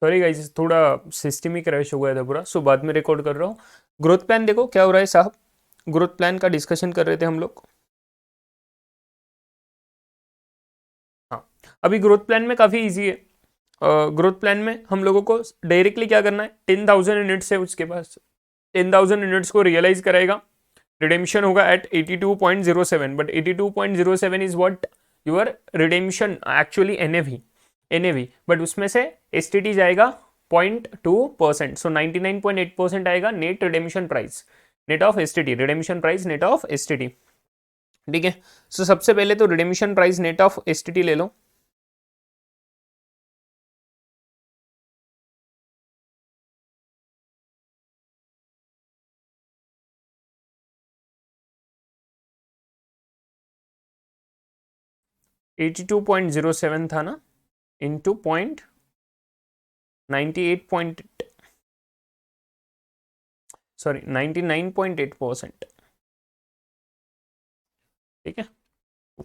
Sorry guys, थोड़ा system ही crash हो गया था पूरा, सो बाद में रिकॉर्ड कर रहा हूँ। ग्रोथ प्लान देखो क्या हो रहा है साहब, ग्रोथ प्लान का डिस्कशन कर रहे थे हम लोग। हाँ, अभी ग्रोथ प्लान में काफ़ी इजी है। ग्रोथ प्लान में हम लोगों को डायरेक्टली क्या करना है, 10,000 यूनिट्स है उसके पास, 10,000 यूनिट्स को रियलाइज कराएगा, रिडेम्पशन होगा at 82.07, but 82.07 is what your redemption actually NAV, but उसमें से एसटीटी जाएगा 0.2%, सो 99.8% आएगा net redemption price, net of STT, redemption price net of STT. ठीक है, सो सबसे पहले तो redemption price net of STT ले लो। Eighty two point zero seven था ना, इंटू पॉइंट 98 पॉइंट, सॉरी 99.8%। ठीक है,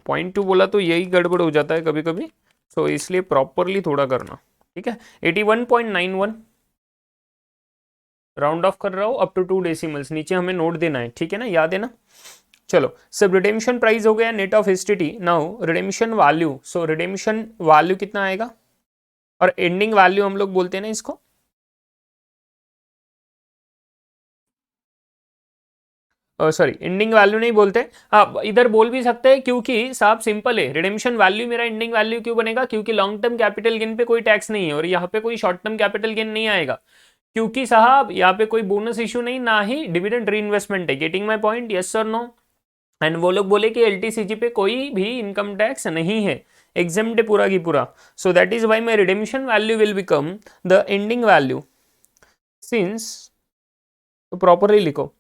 0.2 बोला तो यही गड़बड़ हो जाता है कभी कभी, सो इसलिए प्रॉपरली थोड़ा करना। ठीक है, 81.91 राउंड ऑफ कर रहा हूँ अप टू 2 डेसिमल्स, नीचे हमें नोट देना है, ठीक है ना, याद है ना। चलो, सब रिडेम्पशन प्राइस हो गया net of STT. Now redemption value, so redemption value कितना आएगा, और एंडिंग वैल्यू हम लोग बोलते हैं ना इसको, सॉरी एंडिंग वैल्यू नहीं बोलते, हाँ इधर बोल भी सकते हैं, क्योंकि साहब सिंपल है, रिडेम्पशन वैल्यू मेरा एंडिंग वैल्यू क्यों बनेगा, क्योंकि लॉन्ग टर्म कैपिटल गेन पे कोई टैक्स नहीं है, और यहाँ पे कोई शॉर्ट टर्म कैपिटल गेन नहीं आएगा, क्योंकि साहब यहाँ पे कोई बोनस इशू नहीं, ना ही डिविडेंड री इन्वेस्टमेंट है। गेटिंग माई पॉइंट, यस और नो। एंड वो लोग बोले कि एलटीसीजी पे कोई भी इनकम टैक्स नहीं है, एग्जेम्प्ट है पूरा की पूरा, so that is why my redemption value will become the ending value, since, तो प्रॉपरली लिखो,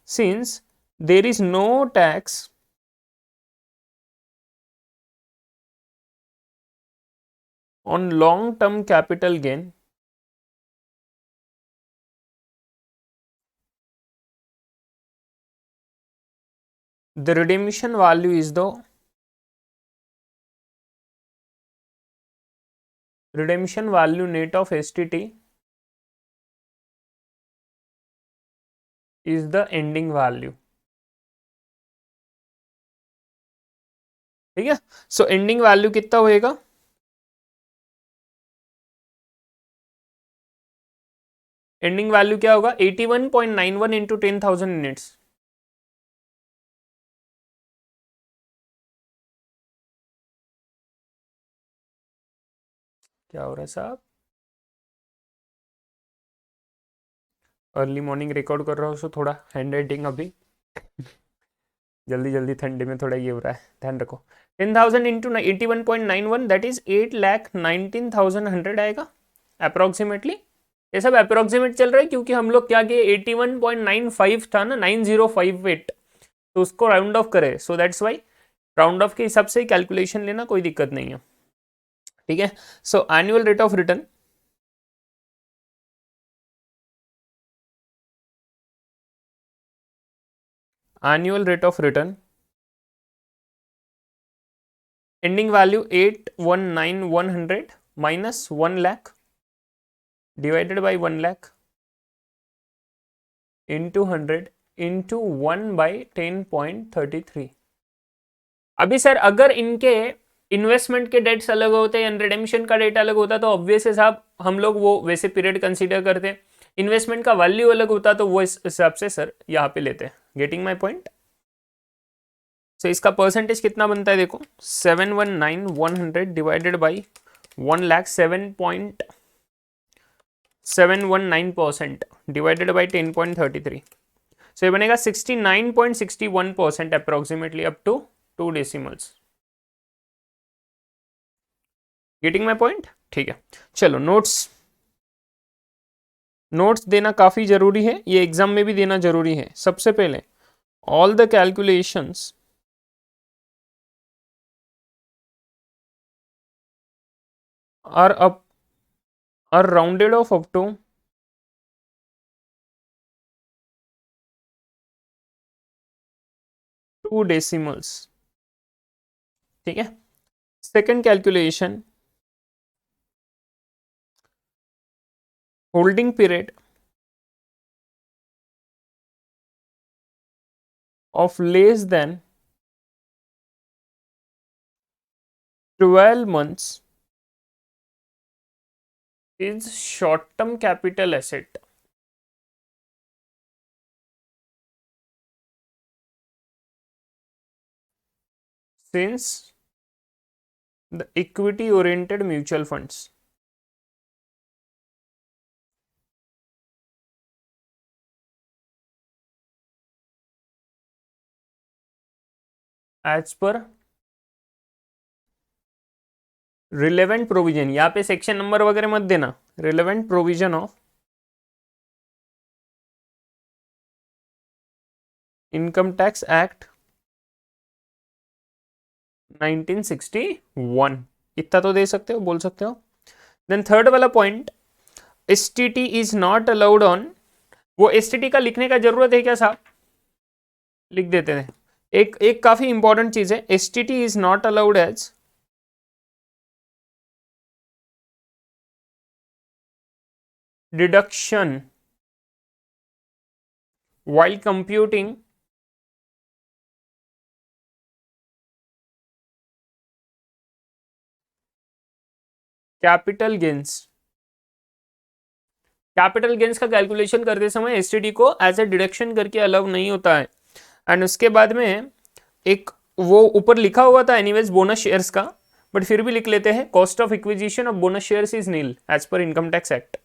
since there is no tax on long term capital gain, the redemption value is the redemption value net of STT is the ending value। ठीक है, सो ending value कितना होएगा, ending value क्या होगा, 81.91 into 10,000 units. क्या हो रहा है साहब, अर्ली मॉर्निंग रिकॉर्ड कर रहा हूँ, सो थोड़ा हैंड राइटिंग अभी जल्दी जल्दी ठंडे में थोड़ा ये हो रहा है, ध्यान रखो। 10,000 इंटू 81.91 दैट इज 8,19,100 आएगा अप्रोक्सीमेटली। ये सब अप्रोक्सीमेट चल रहा है, क्योंकि हम लोग क्या किए, 81.95 था ना, 9058, तो उसको राउंड ऑफ करे, so that's why round of के हिसाब से कैलकुलेशन लेना, कोई दिक्कत नहीं है। ठीक है, सो annual rate of return, annual rate of return, ending value 819,100 minus 1 lakh divided by 1 lakh into 100 into 1/10.33। अभी सर अगर इनके इन्वेस्टमेंट के डेट्स अलग होते हैं, रिडेम्पशन का डेट अलग होता, तो ऑब्वियस है साहब हम लोग वो वैसे पीरियड कंसीडर करते, इन्वेस्टमेंट का वैल्यू अलग होता तो वो इस हिसाब से सर यहाँ पे लेते। गेटिंग माई पॉइंट, सो इसका परसेंटेज कितना बनता है देखो, 719,100 divided by 1 lakh, 7.719% divided by 10.33, so ये बनेगा 69.61% approximately up to 2 decimals. Getting my point, ठीक है। चलो नोट्स, नोट्स देना काफी जरूरी है, ये एग्जाम में भी देना जरूरी है। सबसे पहले all the calculations are up are rounded off up to 2 decimals. ठीक है, second calculation, holding period of less than 12 months is short term capital asset. Since the equity oriented mutual funds, as per relevant provision, यहाँ पे section number वगैरह मत देना, relevant provision of income tax act 1961, इतना तो दे सकते हो, बोल सकते हो. देन थर्ड वाला point, STT is not allowed on, वो एसटीटी का लिखने का जरूरत है क्या साहब? लिख देते हैं. एक एक काफी इंपॉर्टेंट चीज है, STT is not allowed as deduction while computing capital gains. Capital gains का कैलकुलेशन करते समय एसटीडी को एज ए डिडक्शन करके अलाउ नहीं होता है. एंड उसके बाद में एक वो ऊपर लिखा हुआ था एनीवेज बोनस शेयर्स का, बट फिर भी लिख लेते हैं, cost of acquisition of bonus shares is nil as per income tax act.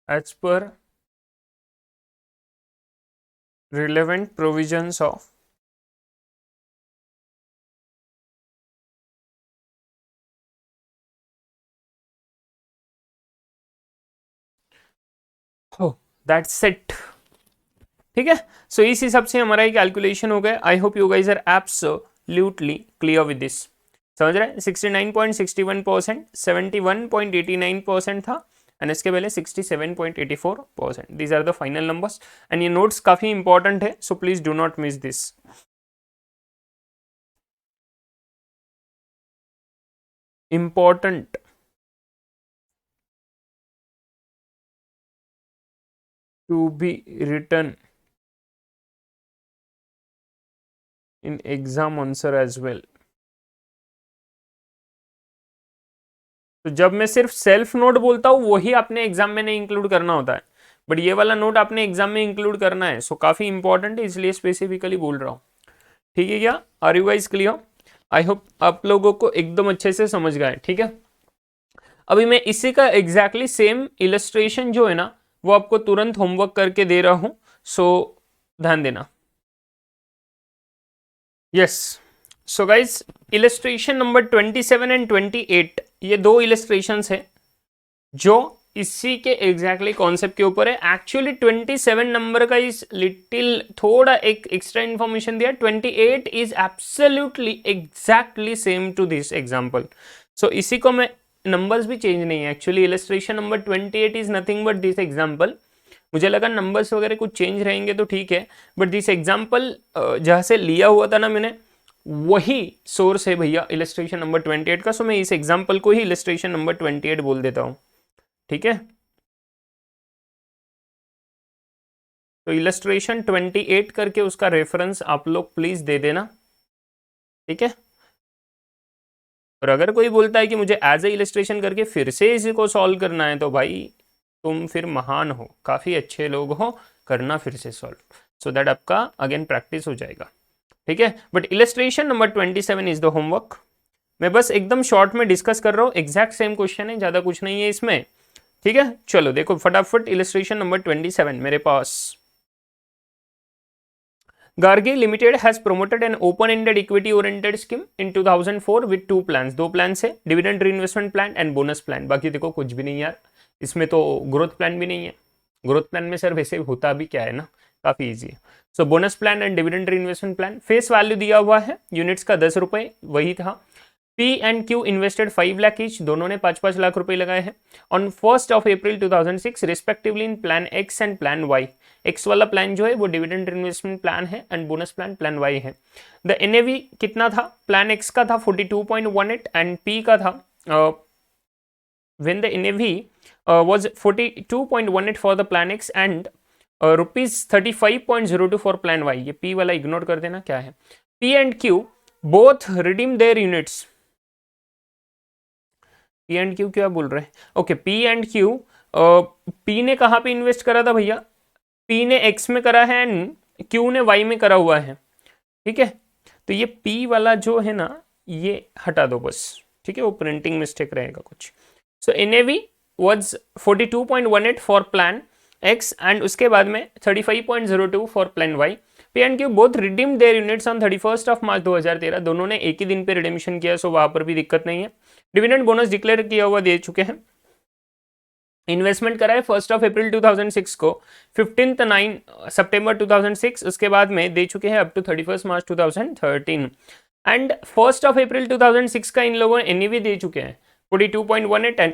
as per relevant provisions of that's it. ठीक है, सो इस हिसाब से हमारा ये कैलकुलेशन हो गया. I hope you guys are absolutely clear with this. समझ रहे हैं? 69.61%, 71.89% था, एंड इसके पहले 67.84%. These are the final numbers. And ये नोट्स काफी इंपॉर्टेंट है, so please do not miss this. Important to be written in exam answer as well. तो जब मैं सिर्फ सेल्फ नोट बोलता हूँ वही आपने एग्जाम में नहीं इंक्लूड करना होता है, बट ये वाला नोट आपने एग्जाम में इंक्लूड करना है. सो काफी इंपॉर्टेंट है, इसलिए स्पेसिफिकली बोल रहा हूँ. ठीक है क्या? Are you guys clear? I hope आप लोगों को एकदम अच्छे से समझ गए. ठीक है, अभी मैं इसी का एग्जैक्टली सेम इलस्ट्रेशन जो है ना वो आपको तुरंत होमवर्क करके दे रहा हूं, सो ध्यान देना. Yes, so guys illustration number 27 and 28, ये दो इलस्ट्रेशंस है जो इसी के एग्जैक्टली कॉन्सेप्ट के ऊपर है. एक्चुअली 27 नंबर का इस लिटिल थोड़ा एक एक्स्ट्रा इंफॉर्मेशन दिया. 28 is absolutely exactly same to this example. So इसी को मैं, नंबर्स भी चेंज नहीं है actually. Illustration number 28 is nothing but this example. मुझे लगा नंबर्स वगैरह कुछ चेंज रहेंगे तो ठीक है, बट दिस एग्जांपल जहाँ से लिया हुआ था ना मैंने, वही सोर्स है भैया इलस्ट्रेशन नंबर 28 का. सो मैं इस एग्जांपल को ही इलस्ट्रेशन नंबर 28 बोल देता हूँ. ठीक है, तो इलस्ट्रेशन 28 करके उसका रेफरेंस आप लोग प्लीज दे देना. ठीक है, और अगर कोई बोलता है कि मुझे एज ए इलस्ट्रेशन करके फिर से इसी को सॉल्व करना है, तो भाई तुम फिर महान हो, काफ़ी अच्छे लोग हो, करना फिर से सॉल्व, सो दैट आपका अगेन प्रैक्टिस हो जाएगा. ठीक है, but illustration number 27 is the homework. मैं बस एकदम शॉर्ट में डिस्कस कर रहा हूँ, एग्जैक्ट सेम क्वेश्चन है, ज़्यादा कुछ नहीं है इसमें. ठीक है, चलो देखो फटाफट इलस्ट्रेशन नंबर 27 मेरे पास. Gargi Limited has promoted an open-ended equity-oriented scheme in 2004 with two plans. दो plans है, dividend reinvestment plan and bonus plan. बाकी देखो कुछ भी नहीं यार, इसमें तो growth plan भी नहीं है. growth plan में सर वैसे होता भी क्या है ना, काफ़ी easy है. So bonus plan and dividend reinvestment plan. Face value दिया हुआ है यूनिट्स का 10 रुपये, वही था. P and Q invested 5 lakh each, दोनों ने 5-5 लाख रुपए लगाए हैं on 1st of April 2006 respectively in plan X and plan Y. X वाला प्लान जो है वो डिविडेंड इन्वेस्टमेंट प्लान है and bonus plan plan Y है। द एनएवी कितना था, प्लान एक्स का था 42.18 एंड पी का था when the NAV was 42.18 for the plan X and rupees 35.02 for plan Y। ये P वाला इग्नोर कर देना, क्या है P and Q both redeem their units। P and Q क्या बोल रहे हैं, okay P and Q P ने कहाँ पे इन्वेस्ट करा था भैया, P ने X में करा है एंड Q ने Y में करा हुआ है, ठीक है। तो ये P वाला जो है ना ये हटा दो बस, ठीक है, वो प्रिंटिंग मिस्टेक रहेगा कुछ। So NAV was 42.18 for plan X and उसके बाद में 35.02 for plan Y। P and Q both redeem their units on 31st of March 2013, दोनों ने एक ही दिन पे रिडेम्पशन किया, सो वहां पर भी दिक्कत नहीं है। डिविडेंड बोनस डिक्लेयर किया हुआ दे चुके हैं। इन्वेस्टमेंट करा है 1st of April 2006 को 15th September 2006, उसके बाद में दे चुके हैं up to 31st March 2013 and 1st of April 2006 का इन लोगों ने NAV दे चुके हैं 42.18 एंड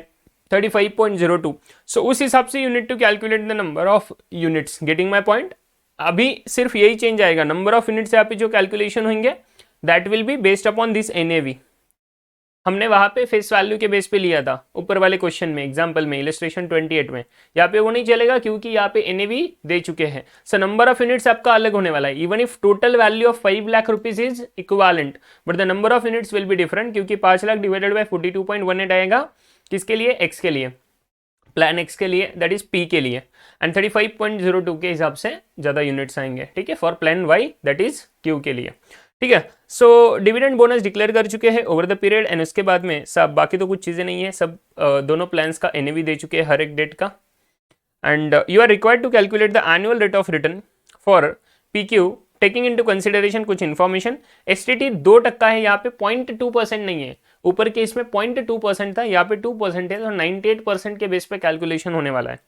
35.02। सो उस हिसाब से unit to calculate the number of units, getting my point. अभी सिर्फ यही चेंज आएगा, नंबर ऑफ यूनिट्स यहाँ पे जो कैलकुलेशन होंगे that will be based upon this NAV। हमने वहां पे फेस वैल्यू के बेस पे लिया था ऊपर वाले क्वेश्चन में, एग्जांपल में, इलस्ट्रेशन 28 में। यहाँ पे वो नहीं चलेगा क्योंकि यहाँ पे NAV दे चुके हैं। सो नंबर ऑफ यूनिट्स आपका अलग होने वाला है। Even if total value of 5 lakh rupees is equivalent but the number of units will be different, क्योंकि 5 लाख डिवाइडेड बाय 42.18 आएगा किसके लिए, एक्स के लिए, प्लान एक्स के लिए, दैट इज पी के लिए, एंड 35.02 के हिसाब से ज्यादा यूनिट्स आएंगे, ठीक है, for plan Y that is Q के लिए, ठीक है। सो डिविडेंड बोनस डिक्लेयर कर चुके हैं ओवर द पीरियड एंड उसके बाद में सब बाकी तो कुछ चीजें नहीं है, सब दोनों प्लान्स का NAV दे चुके हैं हर एक डेट का। And you are required to calculate the annual rate of return for PQ taking into consideration कुछ इन्फॉर्मेशन। STT 2% है, यहाँ पे 0.2% नहीं है, ऊपर के इसमें 0.2% था, यहाँ पे 2% है, तो 98% के बेस पे कैलकुलेशन होने वाला है।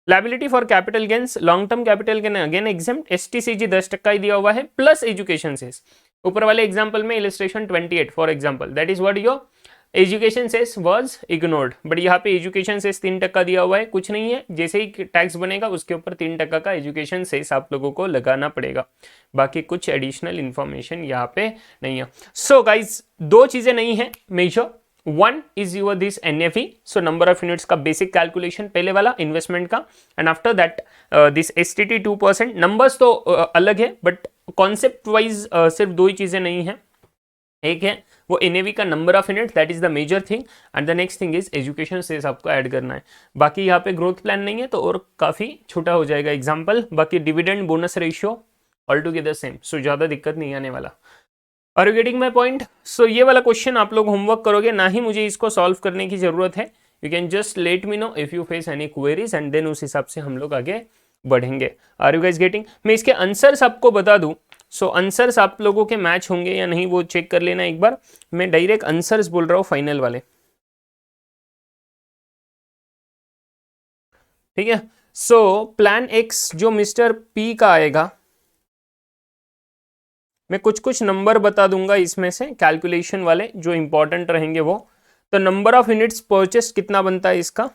Liability for capital gains, long term capital gain again exempt, STCG 10% ही दिया हुआ है प्लस एजुकेशन सेस। ऊपर वाले एग्जाम्पल में illustration 28 for example, that is what your education cess was ignored, but यहाँ पे एजुकेशन सेस 3% दिया हुआ है, कुछ नहीं है, जैसे ही टैक्स बनेगा उसके ऊपर 3% का एजुकेशन सेस आप लोगों को लगाना पड़ेगा, बाकी कुछ एडिशनल इंफॉर्मेशन यहाँ पे नहीं है। सो गाइज दो चीजें नहीं है major, one is your this NAV, so number of units का बेसिक कैलकुलेशन पहले वाला इन्वेस्टमेंट का, and after that this STT 2%। Numbers तो अलग है बट कॉन्सेप्ट वाइज सिर्फ दो ही चीजें नहीं है, एक है वो NAV का number of unit, that is the major thing, and the next thing is education cess आपको ऐड करना है। बाकी यहाँ पे ग्रोथ प्लान नहीं है तो और काफी छोटा हो जाएगा एग्जाम्पल, बाकी dividend bonus ratio all together same, so ज्यादा दिक्कत नहीं आने वाला। Are you getting my point? So ये वाला क्वेश्चन आप लोग होमवर्क करोगे, ना ही मुझे इसको सॉल्व करने की जरूरत है, you can just let me know if you face any queries and then उस हिसाब से हम लोग आगे बढ़ेंगे। Are you guys getting? मैं इसके आंसर्स आपको बता दूं, सो आंसर्स आप लोगों के मैच होंगे या नहीं वो चेक कर लेना एक बार, मैं डायरेक्ट आंसर्स बोल रहा हूँ फाइनल वाले, ठीक है। सो प्लान एक्स जो मिस्टर पी का आएगा, मैं कुछ कुछ नंबर बता दूंगा इसमें से कैलकुलेशन वाले जो इंपॉर्टेंट रहेंगे वो। तो नंबर ऑफ यूनिट्स परचेस कितना बनता है इसका,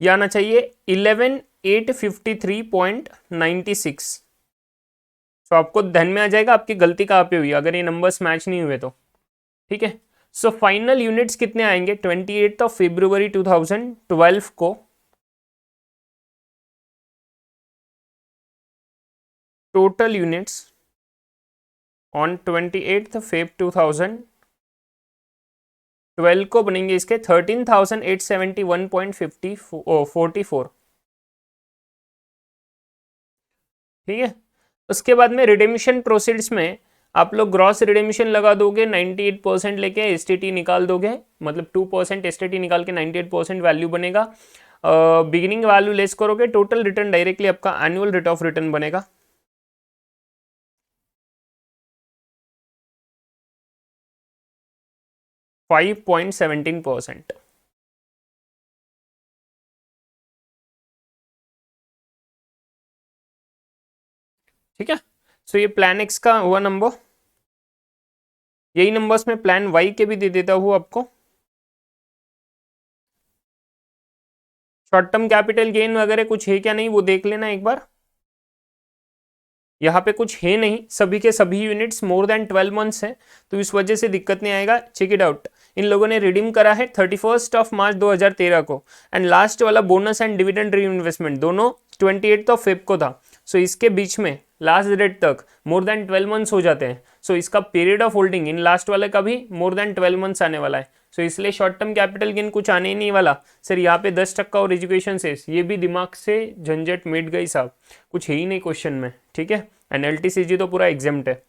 ये आना चाहिए 11,853.96। तो आपको ध्यान में आ जाएगा आपकी गलती कहाँ पे हुई अगर ये नंबर्स मैच नहीं हुए तो, ठीक है। सो फाइनल यूनिट्स कितने आएंगे 28 फरवरी 2012 को, टोटल यूनिट्स ऑन 28 Feb 2012 को बनेंगे इसके 13,871.44, ठीक है। उसके बाद में रिडेम्पशन प्रोसीड्स में आप लोग ग्रॉस रिडेम्पशन लगा दोगे 98% लेके, STT निकाल दोगे, मतलब 2% STT निकाल के 98% वैल्यू बनेगा, बिगिनिंग वैल्यू लेस करोगे, टोटल रिटर्न डायरेक्टली आपका एनुअल रेट ऑफ रिटर्न बनेगा 5.17%। ठीक है। सो ये प्लान एक्स का हुआ नंबर, यही नंबर्स में प्लान वाई के भी दे देता हूँ आपको। शॉर्ट टर्म कैपिटल गेन वगैरह कुछ है क्या नहीं वो देख लेना एक बार। यहाँ पे कुछ है नहीं, सभी के सभी यूनिट्स मोर देन 12 मंथ्स है, तो इस वजह से दिक्कत नहीं आएगा। चेक इट आउट, इन लोगों ने रिडीम करा है 31 मार्च 2013 को, एंड लास्ट वाला बोनस एंड डिविडेंड री इन्वेस्टमेंट दोनों 28 फेब को था। सो इसके बीच में लास्ट डेट तक मोर देन 12 मंथ्स हो जाते हैं। सो इसका period of holding in last वाले का भी मोर देन 12 मंथ्स आने वाला है। सो इसलिए शॉर्ट टर्म कैपिटल गेन कुछ आने ही नहीं वाला सर। यहाँ पे 10% और एजुकेशन से ये भी दिमाग से झंझट मिट गई साहब, कुछ है ही नहीं क्वेश्चन में, ठीक है। एंड एलटीसीजी तो पूरा एग्जाम्प्ट है।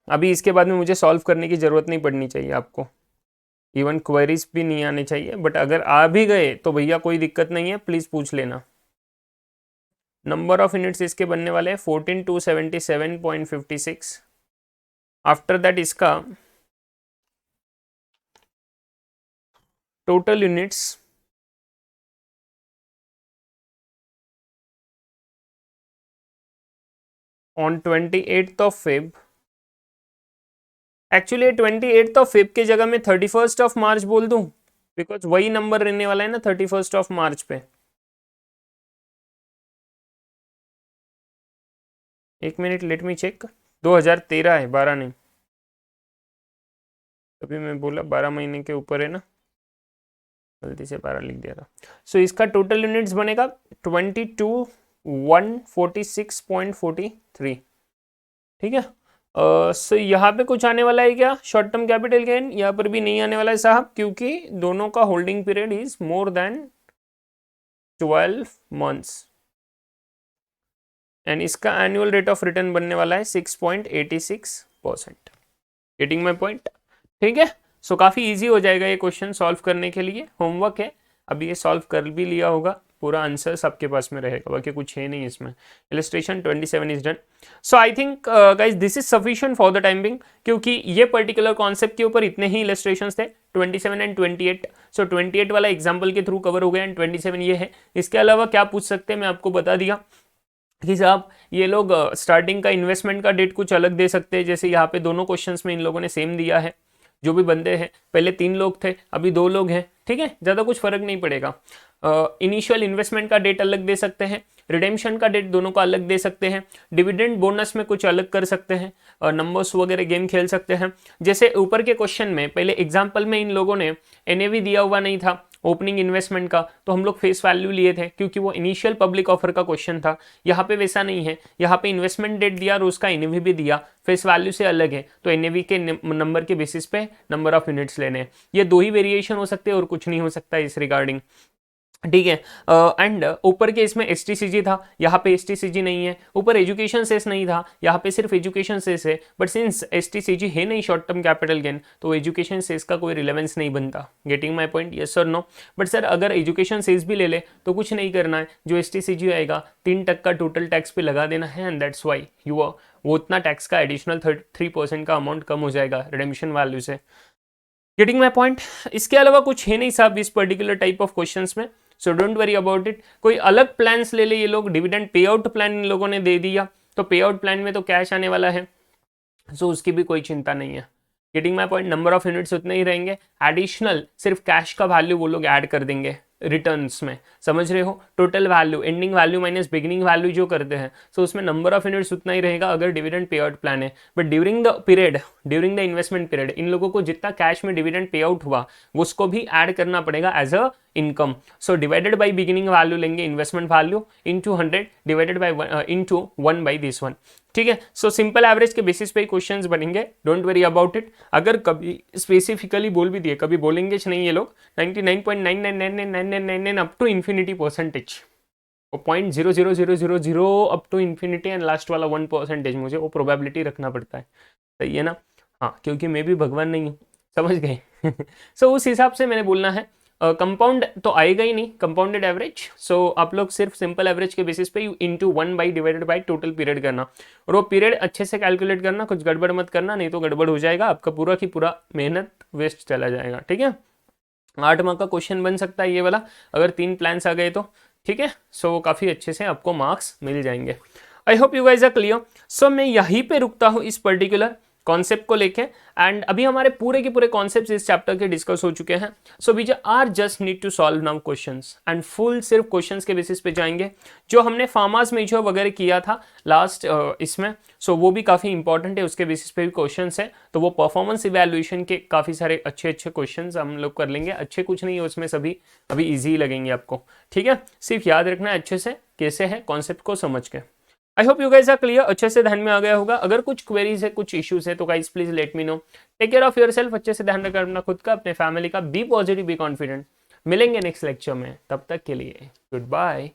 अभी इसके बाद में मुझे सॉल्व करने की जरूरत नहीं पड़नी चाहिए आपको, इवन क्वेरीज भी नहीं आने चाहिए, बट अगर आ भी गए तो भैया कोई दिक्कत नहीं है, प्लीज पूछ लेना। नंबर ऑफ यूनिट्स इसके बनने वाले हैं 14277.56। आफ्टर दैट इसका total units on 28 Feb, actually 28 Feb के जगह में 31 मार्च बोल दूं, बिकॉज वही नंबर रहने वाला है ना 31 मार्च पे। एक मिनट, लेट मी चेक। 2013 है, 12 नहीं, अभी मैं बोला 12 महीने के ऊपर है ना, गलती से 12 लिख दिया था। सो इसका टोटल यूनिट्स बनेगा 22,146.43, ठीक है। सो यहाँ पे कुछ आने वाला है क्या शॉर्ट टर्म कैपिटल गेन? यहाँ पर भी नहीं आने वाला है साहब, क्योंकि दोनों का holding period is more than 12 months, and इसका एनुअल रेट ऑफ रिटर्न बनने वाला है 6.86%। गेटिंग माई पॉइंट, ठीक है। सो काफ़ी इजी हो जाएगा ये क्वेश्चन सॉल्व करने के लिए, होमवर्क है। अभी ये सॉल्व कर भी लिया होगा, पूरा आंसर सबके पास में रहेगा, बाकी कुछ है नहीं इसमें। Illustration 27 is done. So I think guys this is sufficient for the time being, क्योंकि ये पर्टिकुलर कॉन्सेप्ट के ऊपर इतने ही इलस्ट्रेशंस थे, 27 एंड 28। सो 28 वाला एग्जाम्पल के थ्रू कवर हो गया, एंड 27 ये है। इसके अलावा क्या पूछ सकते हैं मैं आपको बता दिया कि साहब ये लोग स्टार्टिंग का इन्वेस्टमेंट का डेट कुछ अलग दे सकते हैं, जैसे यहाँ पे दोनों क्वेश्चंस में इन लोगों ने सेम दिया है। जो भी बंदे हैं, पहले 3 लोग थे, अभी 2 लोग हैं, ठीक है, ज़्यादा कुछ फर्क नहीं पड़ेगा। इनिशियल इन्वेस्टमेंट का डेट अलग दे सकते हैं, रिडेम्पशन का डेट दोनों का अलग दे सकते हैं, डिविडेंड बोनस में कुछ अलग कर सकते हैं, नंबर्स वगैरह गेम खेल सकते हैं। जैसे ऊपर के क्वेश्चन में पहले एग्जाम्पल में इन लोगों ने एनएवी दिया हुआ नहीं था ओपनिंग इन्वेस्टमेंट का, तो हम लोग फेस वैल्यू लिए थे क्योंकि वो इनिशियल पब्लिक ऑफर का क्वेश्चन था। यहाँ पे वैसा नहीं है, यहाँ पे इन्वेस्टमेंट डेट दिया और उसका एनएवी भी दिया, फेस वैल्यू से अलग है, तो एनएवी के नंबर के बेसिस पे नंबर ऑफ यूनिट्स लेने हैं। ये 2 ही वेरिएशन हो सकते हैं और कुछ नहीं हो सकता इस रिगार्डिंग, ठीक है। एंड ऊपर के इसमें एसटीसीजी था, यहाँ पे एसटीसीजी नहीं है। ऊपर एजुकेशन सेस नहीं था, यहाँ पे सिर्फ एजुकेशन सेस है, बट सिंस एसटीसीजी है नहीं शॉर्ट टर्म कैपिटल गेन, तो एजुकेशन सेस का कोई रिलेवेंस नहीं बनता। गेटिंग माय पॉइंट, यस और नो? बट सर अगर एजुकेशन सेस भी ले ले तो कुछ नहीं करना है, जो एसटीसीजी आएगा 3% टोटल टैक्स पे लगा देना है, एंड दैट्स वाई वो उतना टैक्स का एडिशनल 3% का अमाउंट कम हो जाएगा रिडेम्पशन वैल्यू से। Getting my point? इसके अलावा कुछ है नहीं साहब इस पर्टिकुलर टाइप ऑफ क्वेश्चंस में, so don't worry about it. कोई अलग प्लान्स ले ले ये लोग, dividend pay out plan in लोगों ने दे दिया, तो पे आउट प्लान में तो कैश आने वाला है, सो उसकी भी कोई चिंता नहीं है। Getting my point? Number of units उतने ही रहेंगे, एडिशनल सिर्फ कैश का वैल्यू वो लोग ऐड कर देंगे रिटर्न्स में, समझ रहे हो? Total value, ending value minus beginning value जो करते हैं, सो उसमें नंबर ऑफ यूनिट्स उतना ही रहेगा अगर डिविडेंड पे आउट प्लान है। But during the period, during the investment period, इन लोगों को जितना कैश में डिविडेंड पे आउट हुआ उसको भी ऐड करना पड़ेगा as a income. So divided by beginning value लेंगे, investment value into 100 divided by into 1 by this one, ठीक है। सो सिंपल एवरेज के बेसिस पे क्वेश्चंस बनेंगे, डोंट वरी अबाउट इट। अगर कभी स्पेसिफिकली बोल भी दिए, कभी बोलेंगे नहीं ये लोग 99.999999 अप टू इन्फिनिटी परसेंटेज, वो 0.00000 up to infinity and last वाला 1%, मुझे वो प्रोबेबिलिटी रखना पड़ता है, सही है ना? हाँ, क्योंकि मैं भी भगवान नहीं हूँ, समझ गए? सो उस हिसाब से मैंने बोलना है। कंपाउंड तो आएगा ही नहीं, कंपाउंडेड एवरेज। सो आप लोग सिर्फ सिंपल एवरेज के बेसिस पे into 1 by divided by total period करना, और वो पीरियड अच्छे से कैलकुलेट करना, कुछ गड़बड़ मत करना, नहीं तो गड़बड़ हो जाएगा, आपका पूरा की पूरा मेहनत वेस्ट चला जाएगा, ठीक है। 8 मार्क का क्वेश्चन बन सकता है ये वाला, अगर 3 प्लान्स आ गए तो, ठीक है। सो काफ़ी अच्छे से आपको मार्क्स मिल जाएंगे। I hope you guys are clear. So मैं यहीं पे रुकता हूँ इस पर्टिकुलर कॉन्सेप्ट को लेके, एंड अभी हमारे पूरे के पूरे कॉन्सेप्ट्स इस चैप्टर के डिस्कस हो चुके हैं। So we are just need to solve now questions, and full सिर्फ क्वेश्चंस के बेसिस पे जाएंगे, जो हमने फार्मास मेजर वगैरह किया था लास्ट इसमें। सो वो भी काफ़ी इंपॉर्टेंट है, उसके बेसिस पे भी क्वेश्चंस है, तो वो परफॉर्मेंस इवैल्यूएशन के काफ़ी सारे अच्छे अच्छे क्वेश्चंस हम लोग कर लेंगे। अच्छे कुछ नहीं है उसमें, सभी अभी ईजी लगेंगे आपको, ठीक है। सिर्फ याद रखना है अच्छे से कैसे है कॉन्सेप्ट को समझ के। I hope you guys are clear, अच्छे से ध्यान में आ गया होगा। अगर कुछ क्वेरीज है, कुछ इश्यूज है, तो guys please let me know. Take care of yourself, अच्छे से ध्यान रखना अपना खुद का, अपने फैमिली का। Be positive, be confident. मिलेंगे नेक्स्ट लेक्चर में, तब तक के लिए गुड बाय।